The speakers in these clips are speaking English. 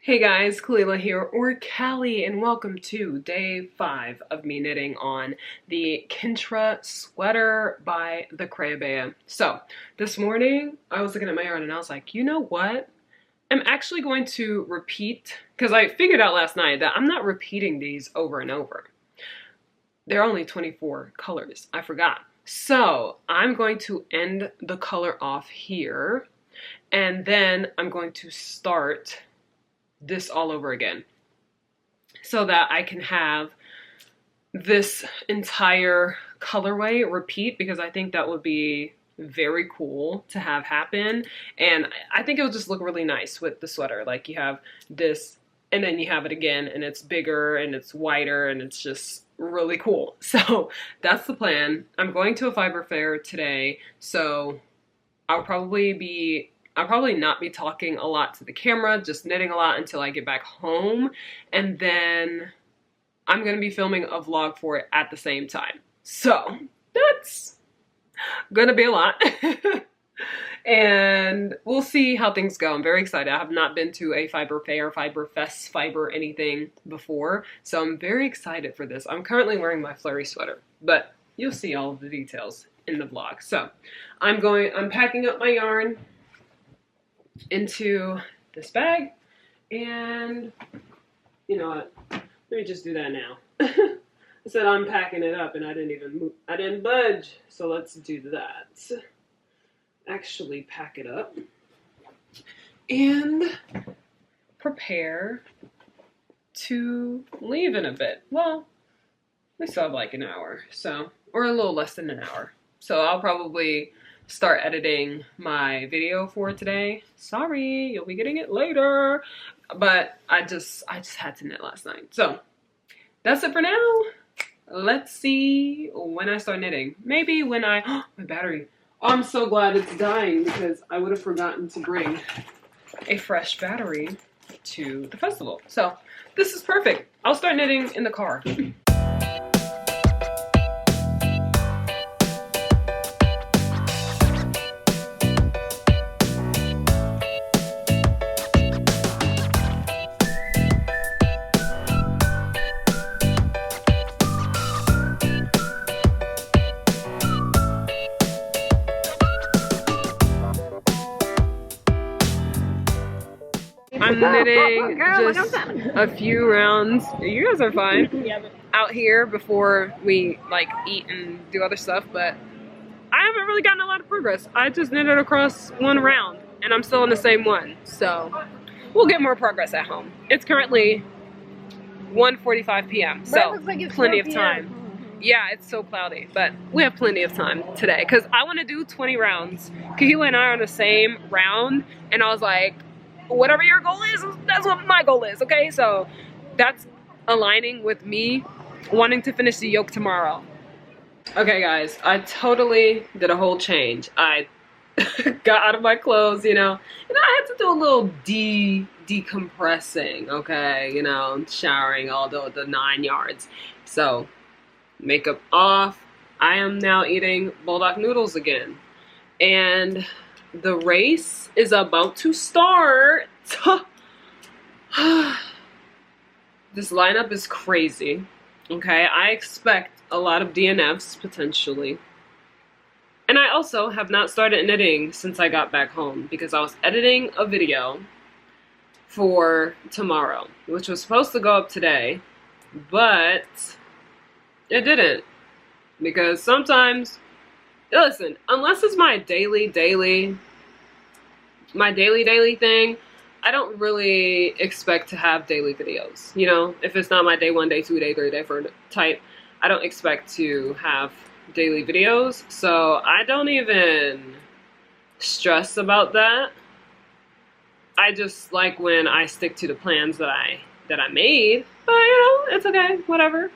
Hey guys, Kalila here, or Callie, and welcome to day 5 of me knitting on the Kintra sweater by the Crayabea. So, this morning I was looking at my yarn and I was like, you know what? I'm actually going to repeat, because I figured out last night that I'm not repeating these over and over. There are only 24 colors, I forgot. So, I'm going to end the color off here, and then I'm going to start this all over again so that I can have this entire colorway repeat, because I think that would be very cool to have happen, and I think it would just look really nice with the sweater. Like, you have this and then you have it again and it's bigger and it's wider and it's just really cool. So that's the plan. I'm going to a fiber fair today, so I'll probably not be talking a lot to the camera, just knitting a lot until I get back home, and then I'm gonna be filming a vlog for it at the same time. So that's gonna be a lot. And we'll see how things go. I'm very excited. I have not been to a fiber fair, fiber fest, fiber anything before, so I'm very excited for this. I'm currently wearing my flurry sweater, but you'll see all of the details in the vlog. So I'm packing up my yarn into this bag, and you know what, let me just do that now. I said I'm packing it up and I didn't even move, I didn't budge, so let's do that. Actually pack it up and prepare to leave in a bit. Well, we still have like an hour, so, or a little less than an hour, so I'll probably start editing my video for today. Sorry, you'll be getting it later, but I just had to knit last night. So that's it for now. Let's see when I start knitting. Maybe when my battery. Oh, I'm so glad it's dying, because I would have forgotten to bring a fresh battery to the festival. So this is perfect. I'll start knitting in the car. I'm knitting just a few rounds. You guys are fine out here before we like eat and do other stuff, but I haven't really gotten a lot of progress. I just knitted across one round and I'm still in the same one, so we'll get more progress at home. It's currently 1:45 p.m. so like plenty of time. Yeah, it's so cloudy, but we have plenty of time today because I want to do 20 rounds. Kahila and I are on the same round, and I was like, whatever your goal is, that's what my goal is, okay? So that's aligning with me wanting to finish the yoke tomorrow. Okay guys, I totally did a whole change. I got out of my clothes, you know, and I had to do a little decompressing, okay? You know, showering, all the 9 yards. So makeup off. I am now eating bulldog noodles again. And the race is about to start. This lineup is crazy. Okay, I expect a lot of DNFs potentially. And I also have not started knitting since I got back home, because I was editing a video for tomorrow, which was supposed to go up today, but it didn't. Because sometimes, listen, unless it's my daily thing, I don't really expect to have daily videos. You know, if it's not my day 1, day 2, day 3, day 4 type, I don't expect to have daily videos. So I don't even stress about that. I just like when I stick to the plans that I made. But you know, it's okay, whatever.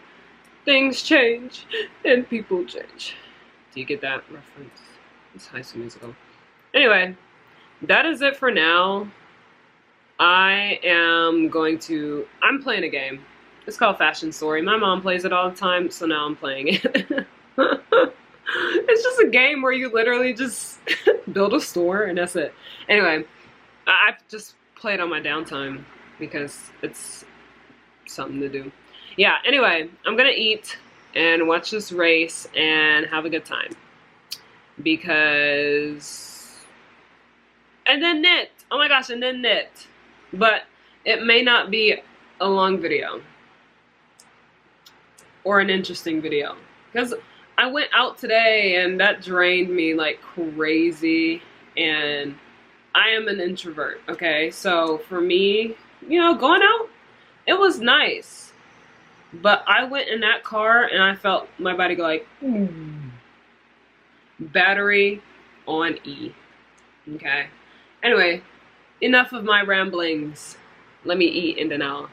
Things change and people change. Do you get that reference? It's High School Musical. Anyway, that is it for now. I'm playing a game. It's called Fashion Story. My mom plays it all the time, so now I'm playing it. It's just a game where you literally just build a store and that's it. Anyway, I've just played on my downtime because it's something to do. Yeah, anyway, I'm gonna eat and watch this race and have a good time. Because... And then knit! Oh my gosh, and then knit. But it may not be a long video. Or an interesting video. Because I went out today and that drained me like crazy. And I am an introvert, okay? So for me, you know, going out, it was nice. But I went in that car and I felt my body go like, battery on E. Okay? Anyway, enough of my ramblings. Let me eat and then I'll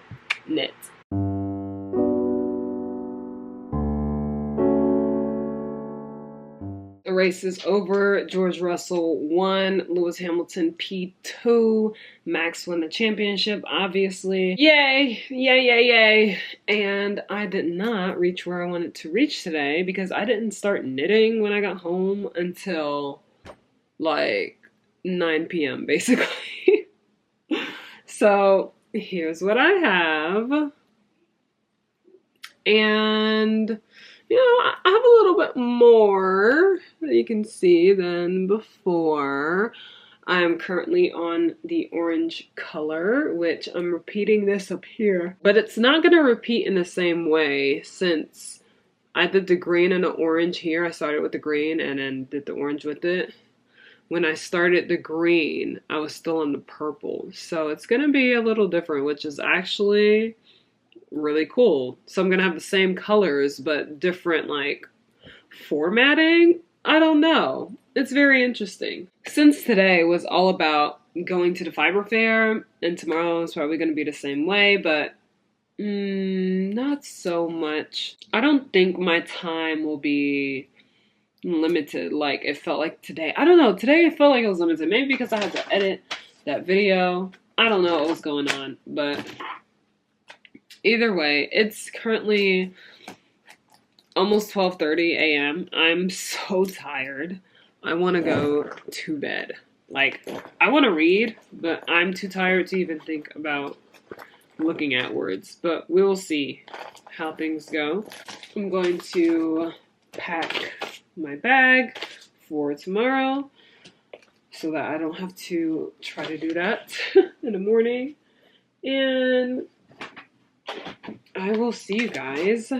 knit. The race is over. George Russell won. Lewis Hamilton P2. Max won the championship, obviously. Yay! Yay, yay, yay. And I did not reach where I wanted to reach today because I didn't start knitting when I got home until like 9 p.m. basically. So here's what I have. And you know, I have a little bit more that you can see than before. I'm currently on the orange color, which I'm repeating this up here. But it's not going to repeat in the same way since I did the green and the orange here. I started with the green and then did the orange with it. When I started the green, I was still on the purple. So it's going to be a little different, which is actually really cool. So I'm gonna have the same colors but different like formatting. I don't know. It's very interesting. Since today was all about going to the fiber fair and tomorrow is probably gonna be the same way, but not so much. I don't think my time will be limited like it felt like today. I don't know. Today it felt like it was limited. Maybe because I had to edit that video. I don't know what was going on, but either way, it's currently almost 12:30 a.m. I'm so tired. I want to go to bed. Like, I want to read, but I'm too tired to even think about looking at words. But we will see how things go. I'm going to pack my bag for tomorrow so that I don't have to try to do that in the morning. And I will see you guys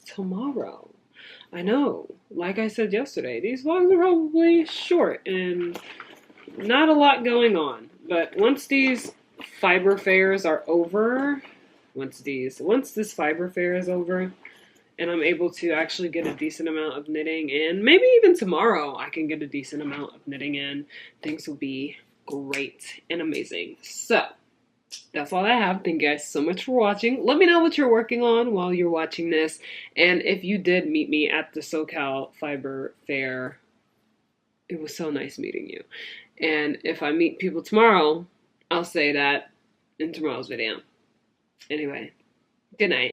tomorrow. I know, like I said yesterday, these vlogs are probably short and not a lot going on. But once these fiber fairs are over, once this fiber fair is over, and I'm able to actually get a decent amount of knitting in, maybe even tomorrow I can get a decent amount of knitting in, things will be great and amazing. So that's all I have. Thank you guys so much for watching. Let me know what you're working on while you're watching this. And if you did meet me at the SoCal Fiber Fair, it was so nice meeting you. And if I meet people tomorrow, I'll say that in tomorrow's video. Anyway, good night.